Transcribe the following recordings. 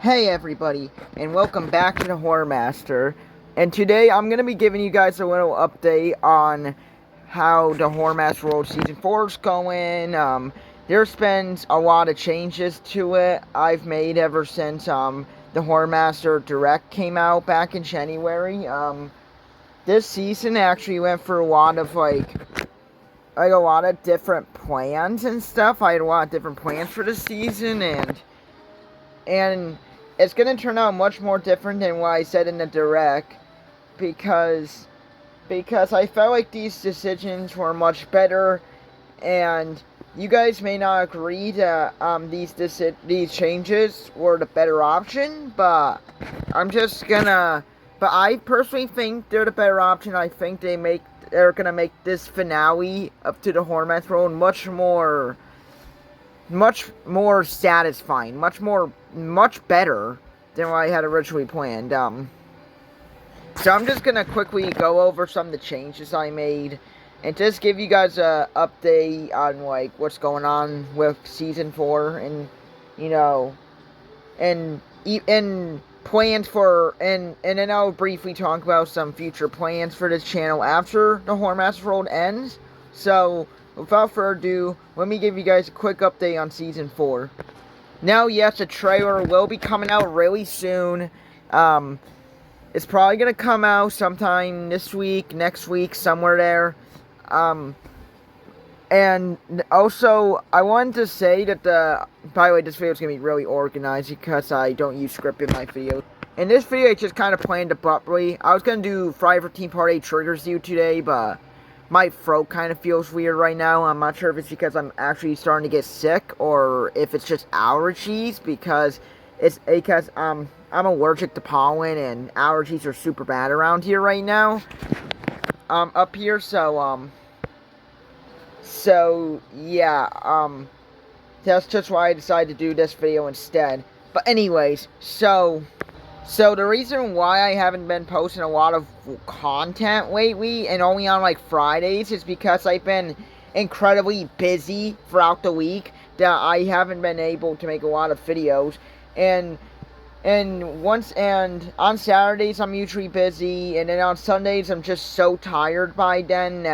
Hey everybody, and welcome back to the Horror Master. And today I'm going to be giving you guys a little update on how the Horror Master World Season 4 is going. There's been a lot of changes to it I've made ever since the Horror Master Direct came out back in January. This season actually went for a lot of a lot of different plans and stuff. I had a lot of different plans for the season, and it's going to turn out much more different than what I said in the Direct, because I felt like these decisions were much better, and you guys may not agree that these changes were the better option, but but I personally think they're the better option. I think they're gonna make this finale up to the Horror Master World much more satisfying, much better than what I had originally planned. So I'm just gonna quickly go over some of the changes I made, and just give you guys a update on what's going on with season 4, and and plans for, and then I'll briefly talk about some future plans for this channel after the Horror Master World ends. So without further ado, let me give you guys a quick update on Season 4. Now, yes, a trailer will be coming out really soon. It's probably going to come out sometime this week, next week, somewhere there. And also, I wanted to say that by the way, this video is going to be really organized because I don't use script in my videos. In this video, I just kind of planned abruptly. I was going to do Friday 13 Part 8 Triggers You today, but my throat kind of feels weird right now. I'm not sure if it's because I'm actually starting to get sick, or if it's just allergies, because I'm allergic to pollen, and allergies are super bad around here right now. Up here, so yeah, that's just why I decided to do this video instead. But anyways, so the reason why I haven't been posting a lot of content lately, and only on Fridays, is because I've been incredibly busy throughout the week, that I haven't been able to make a lot of videos. And on Saturdays I'm usually busy, and then on Sundays I'm just so tired by then,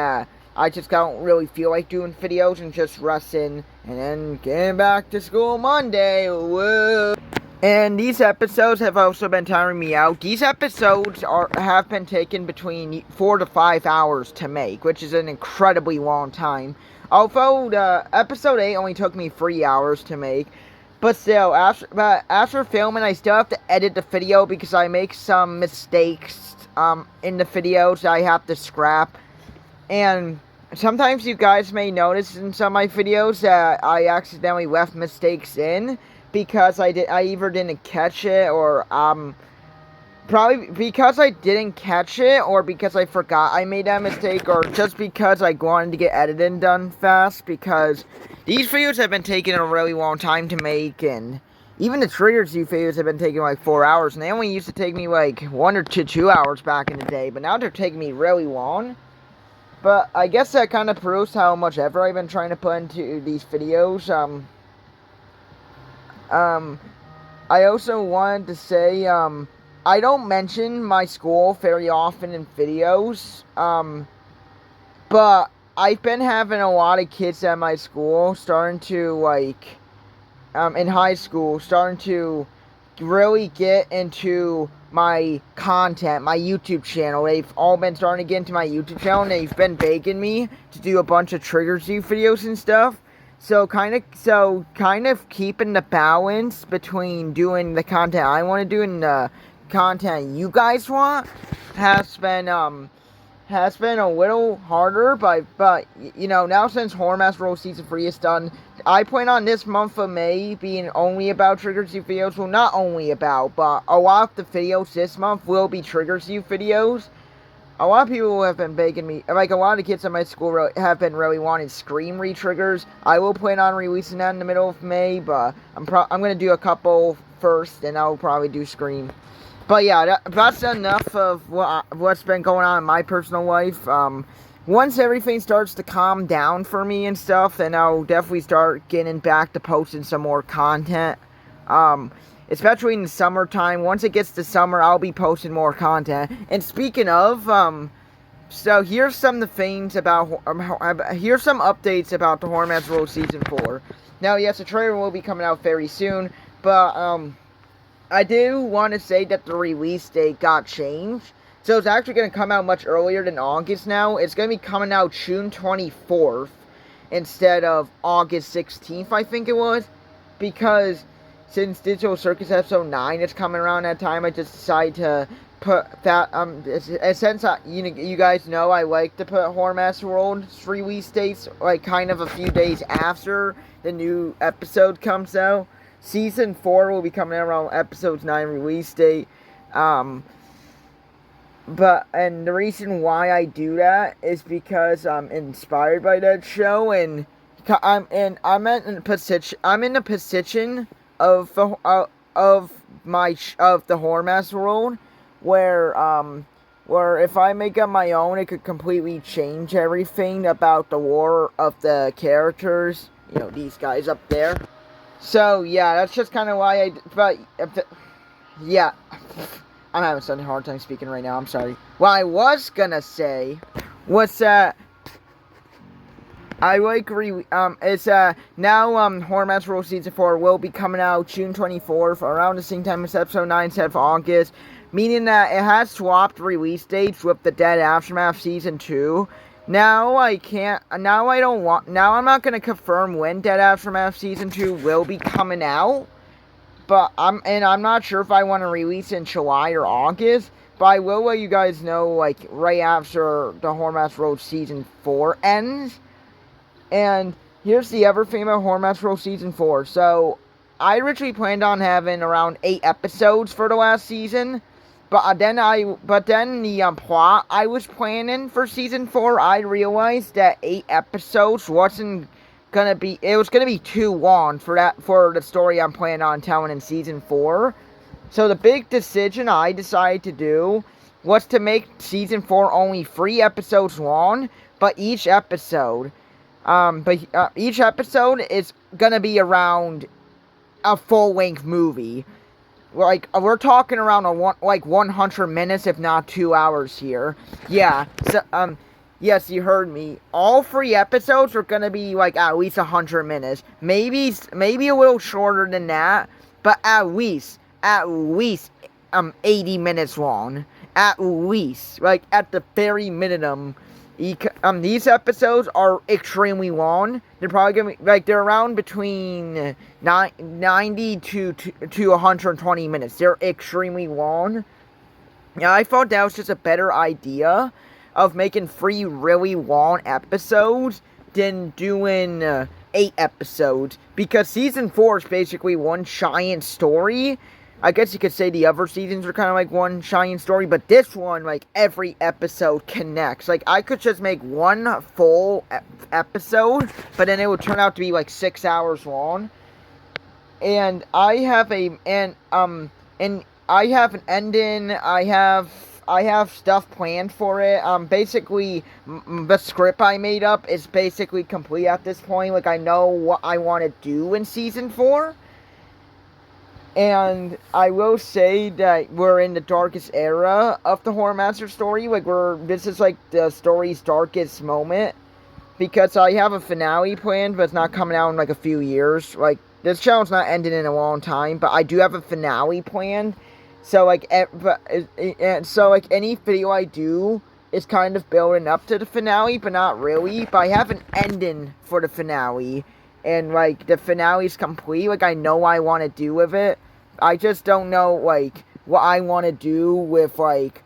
I just don't really feel like doing videos, and just resting, and then getting back to school Monday. Whoa. And these episodes have also been tiring me out. These episodes have been taken between 4 to 5 hours to make, which is an incredibly long time. Although episode 8 only took me 3 hours to make, but still, after filming, I still have to edit the video because I make some mistakes in the videos that I have to scrap. And sometimes you guys may notice in some of my videos that I accidentally left mistakes in, because I either didn't catch it, or probably because I didn't catch it, or because I forgot I made that mistake, or just because I wanted to get editing done fast, because these videos have been taking a really long time to make, and even the Triggers You videos have been taking 4 hours, and they only used to take me 1 or 2 hours back in the day, but now they're taking me really long. But I guess that kind of proves how much effort I've been trying to put into these videos. I also wanted to say, I don't mention my school very often in videos, but I've been having a lot of kids at my school starting to, in high school, starting to really get into my content, my YouTube channel. They've all been starting to get into my YouTube channel, and they've been begging me to do a bunch of Triggers You videos and stuff. So kind of keeping the balance between doing the content I want to do and the content you guys want has been a little harder, but now since Horror Master World Season 3 is done, I plan on this month of May being only about Triggers You videos. Well, not only about, but a lot of the videos this month will be Triggers You videos. A lot of people have been begging me, a lot of kids at my school have been really wanting Scream re-triggers. I will plan on releasing that in the middle of May, but I'm going to do a couple first, and I'll probably do Scream. But yeah, that's enough of what's been going on in my personal life. Once everything starts to calm down for me and stuff, then I'll definitely start getting back to posting some more content. especially in the summertime. Once it gets to summer, I'll be posting more content. And speaking of, so here's some of the things about, here's some updates about the Horrormancer World Season 4. Now, yes, the trailer will be coming out very soon, but, I do want to say that the release date got changed. So it's actually going to come out much earlier than August now. It's going to be coming out June 24th instead of August 16th, I think it was. Because since Digital Circus Episode 9 is coming around that time, I just decided to put that, since you guys know I like to put Horrormaster World's release dates, like, kind of a few days after the new episode comes out. Season 4 will be coming out around Episode 9 release date. And the reason why I do that is because I'm inspired by that show, and I'm in the position of the Horrormaster World, where if I make up my own, it could completely change everything about the lore of the characters. You know, these guys up there. So, yeah, that's just kind of why yeah, I'm having such a hard time speaking right now, I'm sorry. What I was gonna say was that I like, now, Horrormaster World Season 4 will be coming out June 24th, around the same time as Episode 9 instead of August, meaning that it has swapped release dates with the Dead Aftermath Season 2. Now I'm not going to confirm when Dead Aftermath Season 2 will be coming out, but I'm not sure if I want to release in July or August, but I will let you guys know, like, right after the Horrormaster World Season 4 ends. And here's the other thing about Horrormaster World Season 4. So, I originally planned on having around 8 episodes for the last season, but then the plot I was planning for Season 4, I realized that 8 episodes wasn't gonna be, it was gonna be too long for the story I'm planning on telling in Season 4. So the big decision I decided to do was to make Season 4 only 3 episodes long, but each episode is gonna be around a full-length movie. Like, we're talking around 100 minutes, if not 2 hours here. Yeah, so, yes, you heard me. All 3 episodes are gonna be, like, at least 100 minutes. Maybe a little shorter than that, but at least, 80 minutes long. At least. Like, at the very minimum. These episodes are extremely long. They're probably gonna be, like, they're around between 90 to 120 minutes. They're extremely long. Yeah, I thought that was just a better idea of making 3 really long episodes than doing 8 episodes, because Season 4 is basically one giant story. I guess you could say the other seasons are kind of like one giant story, but this one, like, every episode connects. Like, I could just make one full episode, but then it would turn out to be like 6 hours long. And I have an ending. I have stuff planned for it. Basically, the script I made up is basically complete at this point. Like, I know what I want to do in Season 4. And I will say that we're in the darkest era of the Horrormaster story. Like, this is like the story's darkest moment, because I have a finale planned, but it's not coming out in like a few years. Like, this channel's not ending in a long time, but I do have a finale planned. So like, any video I do is kind of building up to the finale, but not really. But I have an ending for the finale. And, like, the finale's complete. Like, I know what I want to do with it. I just don't know, like, what I want to do with, like,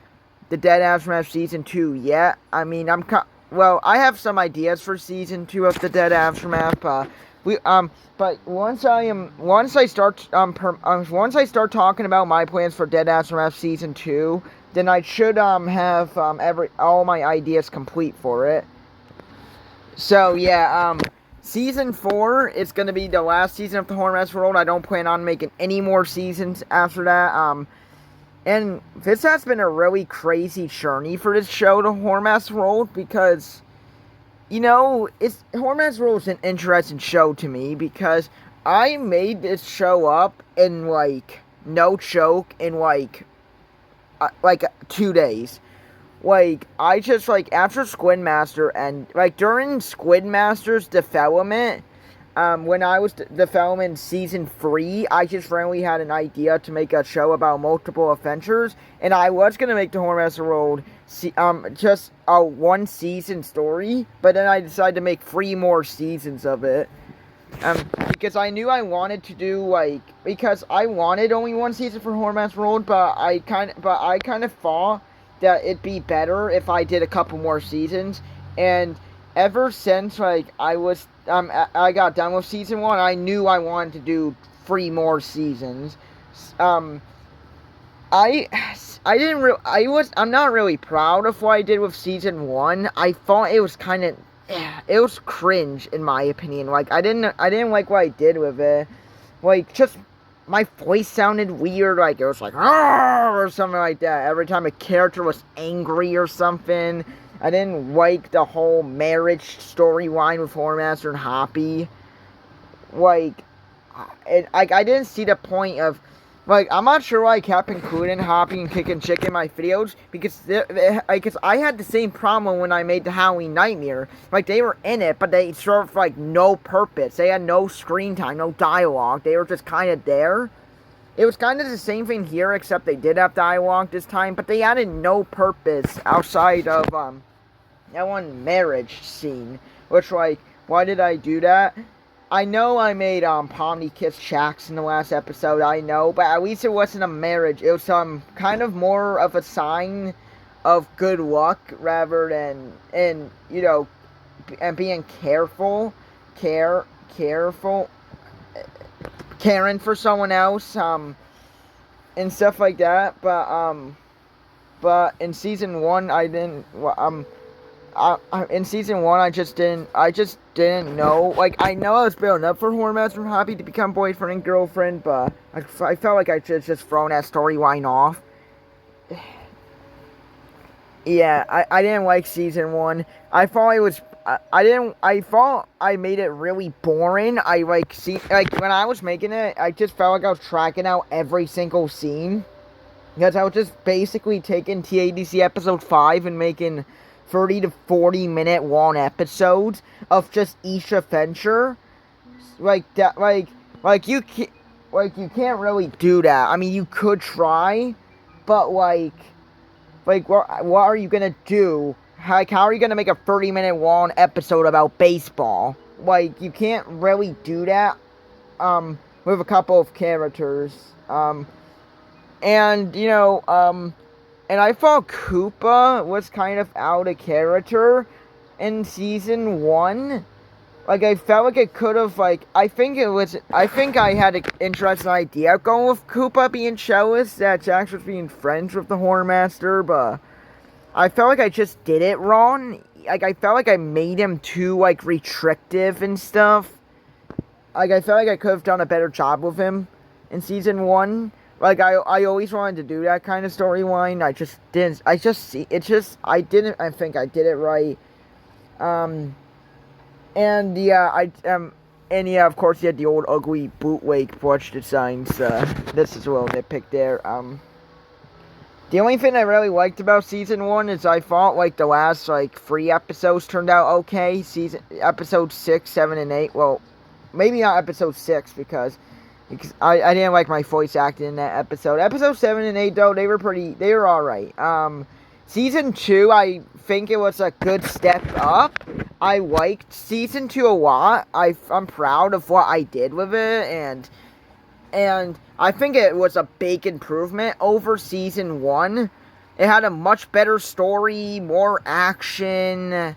the Dead Aftermath Season 2 yet. I mean, I have some ideas for Season 2 of the Dead Aftermath, but once I start talking about my plans for Dead Aftermath Season 2, then I should, have, all my ideas complete for it. So, yeah, Season 4 is going to be the last season of the Horrormaster World. I don't plan on making any more seasons after that. And this has been a really crazy journey for this show, the Horrormaster World, because, you know, Horrormaster World is an interesting show to me, because I made this show up in, like, no joke, in like 2 days. Like, I just, like, after Squid Master, and, like, during Squid Master's development, when I was developing season 3, I just randomly had an idea to make a show about multiple adventures, and I was gonna make the Hornmaster World, just a 1-season story, but then I decided to make 3 more seasons of it. Because I knew I wanted to do, like, because I wanted only 1 season for Hornmaster World, but I kind of thought that it'd be better if I did a couple more seasons, and ever since, like, I got done with season 1, I knew I wanted to do 3 more seasons. I'm not really proud of what I did with season 1. I thought it was it was cringe, in my opinion. Like, I didn't like what I did with it. Like, just, my voice sounded weird, like, it was like, or something like that, every time a character was angry or something. I didn't like the whole marriage storyline with Hornmaster and Hoppy. Like, I didn't see the point of, like, I'm not sure why I kept including Hoppy and Kick and Chick in my videos, because I had the same problem when I made the Halloween Nightmare. Like, they were in it, but they served, like, no purpose. They had no screen time, no dialogue. They were just kind of there. It was kind of the same thing here, except they did have dialogue this time, but they added no purpose outside of, that one marriage scene. Which, like, why did I do that? I know I made, Pomni kiss Shax in the last episode, I know, but at least it wasn't a marriage. It was, kind of more of a sign of good luck, rather than, and being careful, caring for someone else, and stuff like that, but in season 1, I didn't, in season 1, I just didn't know. Like, I know I was building up for Hornmaster and Hoppy to become boyfriend and girlfriend, but I felt like I just thrown that storyline off. Yeah, I didn't like season 1. I thought it was, I thought I made it really boring. When I was making it, I just felt like I was tracking out every single scene. Because I was just basically taking TADC episode 5 and making 30 to 40 minute long episodes of just each adventure. Like that, you can't really do that. I mean, you could try, but what are you gonna do? Like, how are you gonna make a 30-minute long episode about baseball? Like, you can't really do that, with a couple of characters, and, and I thought Koopa was kind of out of character in season 1. Like, I felt like it could have, I think I had an interesting idea going with Koopa being jealous that Jax was being friends with the Hornmaster, but I felt like I just did it wrong. Like, I felt like I made him too, restrictive and stuff. Like, I felt like I could have done a better job with him in season 1. Like, I always wanted to do that kind of storyline. I just didn't. I think I did it right. And yeah, of course, you had the old ugly bootleg brush designs. This is a little nitpick there. The only thing I really liked about season 1 is I thought, the last, 3 episodes turned out okay. Episode 6, 7, and 8. Well, maybe not episode 6, because I didn't like my voice acting in that episode. Episode 7 and 8, though, they were alright. Season 2, I think it was a good step up. I liked season 2 a lot. I'm proud of what I did with it, and I think it was a big improvement over season 1. It had a much better story, more action.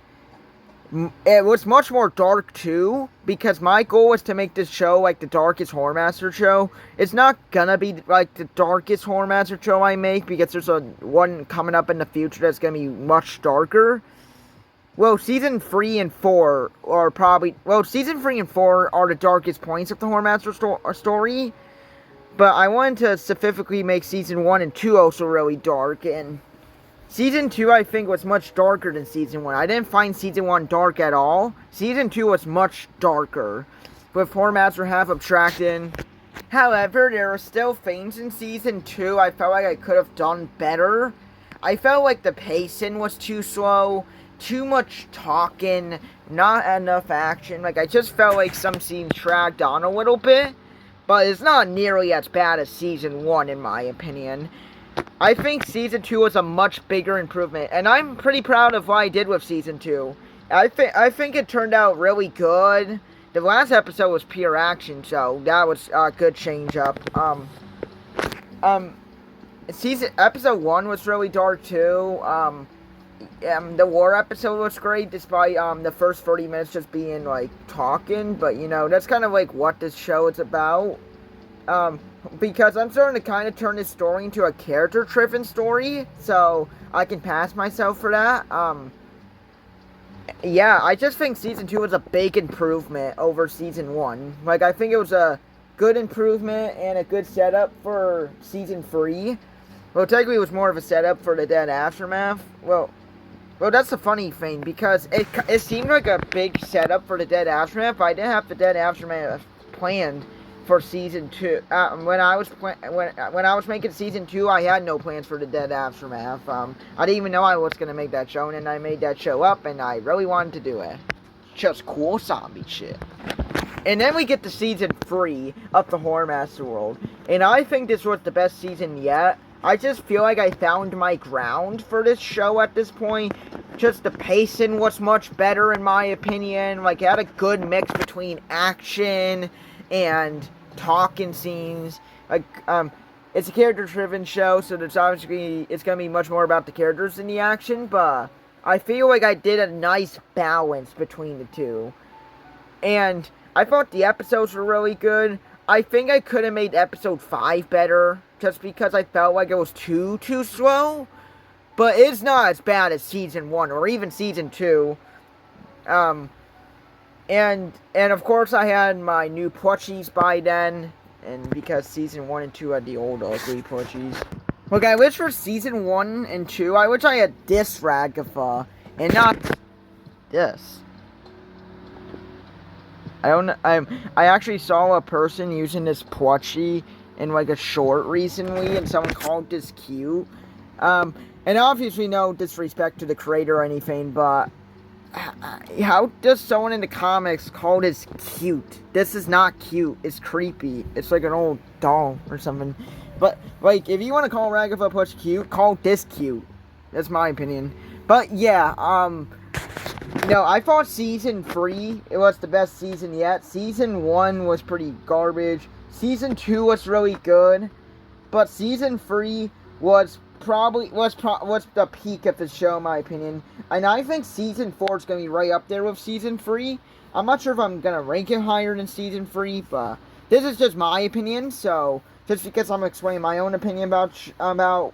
It was much more dark, too, because my goal was to make this show the darkest Hornmaster show. It's not gonna be, the darkest Hornmaster show I make, because there's one coming up in the future that's gonna be much darker. Well, season 3 and 4 are probably... Well, season 3 and 4 are the darkest points of the Hornmaster story, but I wanted to specifically make season 1 and 2 also really dark, and... Season 2, I think, was much darker than Season 1. I didn't find Season 1 dark at all. Season 2 was much darker. With Hornmaster half abstracted, However, there were still things in season 2 I felt like I could have done better. I felt like the pacing was too slow, too much talking, not enough action. Like, I just felt like some scenes dragged on a little bit, but it's not nearly as bad as season 1 in my opinion. I think season 2 was a much bigger improvement, and I'm pretty proud of what I did with season 2. I think it turned out really good. The last episode was pure action, so that was a good change up. Episode 1 was really dark too. The war episode was great, despite the first 30 minutes just being like talking. But you know, that's kind of like what this show is about. Because I'm starting to kind of turn this story into a character-driven story, so I can pass myself for that. Yeah, I just think season 2 was a big improvement over season 1. Like, I think it was a good improvement and a good setup for season 3. Well, technically it was more of a setup for the Dead Aftermath. Well, that's the funny thing, because it seemed like a big setup for the Dead Aftermath, but I didn't have the Dead Aftermath planned for season 2. When I was making season 2, I had no plans for the Dead Aftermath. I didn't even know I was gonna make that show, and I made that show up, and I really wanted to do it. Just cool zombie shit. And then we get to season 3 of the Horror Master World, and I think this was the best season yet. I just feel like I found my ground for this show at this point. Just the pacing was much better in my opinion. Like, it had a good mix between action and talking scenes. Like, it's a character-driven show, so it's gonna be much more about the characters than the action, but I feel like I did a nice balance between the two. And I thought the episodes were really good. I think I could have made episode 5 better, just because I felt like it was too slow. But it's not as bad as season 1, or even season 2. And of course I had my new plushies by then, and because season 1 and 2 had the old ugly plushies. Look, I wish for season 1 and 2, I wish I had this Ragatha, and not this. I actually saw a person using this plushie in like a short recently, and someone called this cute. And obviously no disrespect to the creator or anything, but how does someone in the comics call this cute? This is not cute. It's creepy. It's like an old doll or something. But, like, if you want to call Ragatha plush cute, call this cute. That's my opinion. But, yeah, no, I thought season 3, it was the best season yet. Season 1 was pretty garbage. Season 2 was really good. But season 3 was the peak of the show, in my opinion. And I think season 4 is going to be right up there with season 3. I'm not sure if I'm going to rank it higher than season 3, but this is just my opinion, so just because I'm explaining my own opinion about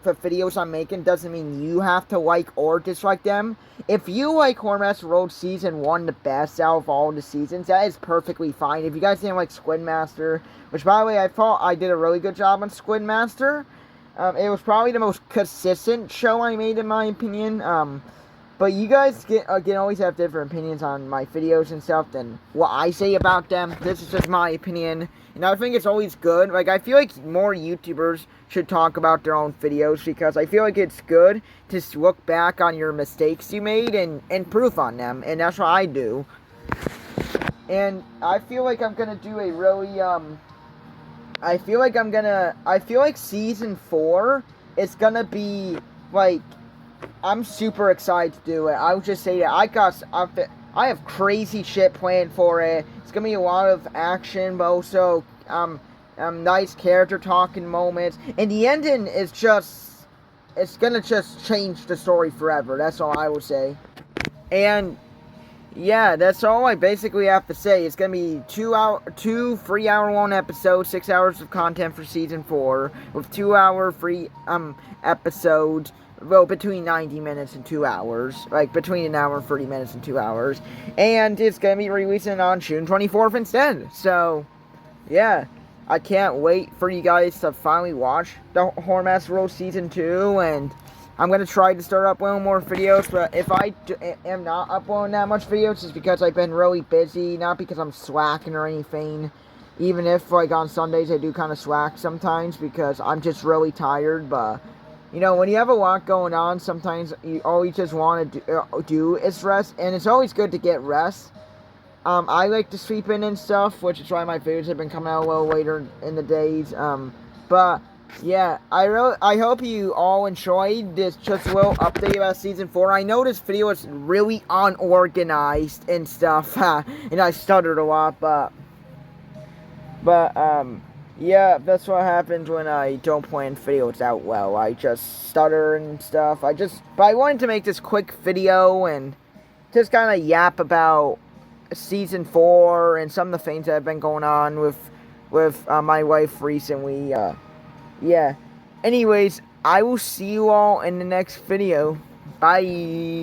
the videos I'm making doesn't mean you have to like or dislike them. If you like Horror Master World Season 1 the best out of all the seasons, that is perfectly fine. If you guys didn't like Squid Master, which by the way, I thought I did a really good job on Squid Master. It was probably the most consistent show I made, in my opinion. But you guys can always have different opinions on my videos and stuff than what I say about them. This is just my opinion. And I think it's always good. Like, I feel like more YouTubers should talk about their own videos, because I feel like it's good to look back on your mistakes you made and improve on them. And that's what I do. And I feel like I'm gonna do a really, I feel like season 4 is gonna be, like, I'm super excited to do it. I would just say that I have crazy shit planned for it. It's gonna be a lot of action, but also, nice character talking moments. And the ending is just, it's gonna just change the story forever. That's all I would say. And yeah, that's all I basically have to say. It's gonna be 2 3-hour long episodes, 6 hours of content for season 4, with 2-hour free episodes. Well, between 90 minutes and 2 hours. Like, between an hour and 30 minutes and 2 hours. And it's gonna be releasing on June 24th instead. So, yeah. I can't wait for you guys to finally watch the Horror Master World Season 2. And I'm gonna try to start uploading more videos. But if I am not uploading that much videos, it's because I've been really busy. Not because I'm slacking or anything. Even if, like, on Sundays I do kind of slack sometimes because I'm just really tired. But, you know, when you have a lot going on, sometimes all you just want to do is rest. And it's always good to get rest. I like to sleep in and stuff, which is why my videos have been coming out a little later in the days. But yeah, I hope you all enjoyed this just a little update about season 4. I know this video is really unorganized and stuff, and I stuttered a lot, but yeah, that's what happens when I don't plan videos out well. I just stutter and stuff. But I wanted to make this quick video and just kind of yap about season 4 and some of the things that have been going on with my wife recently. Yeah. Anyways, I will see you all in the next video. Bye.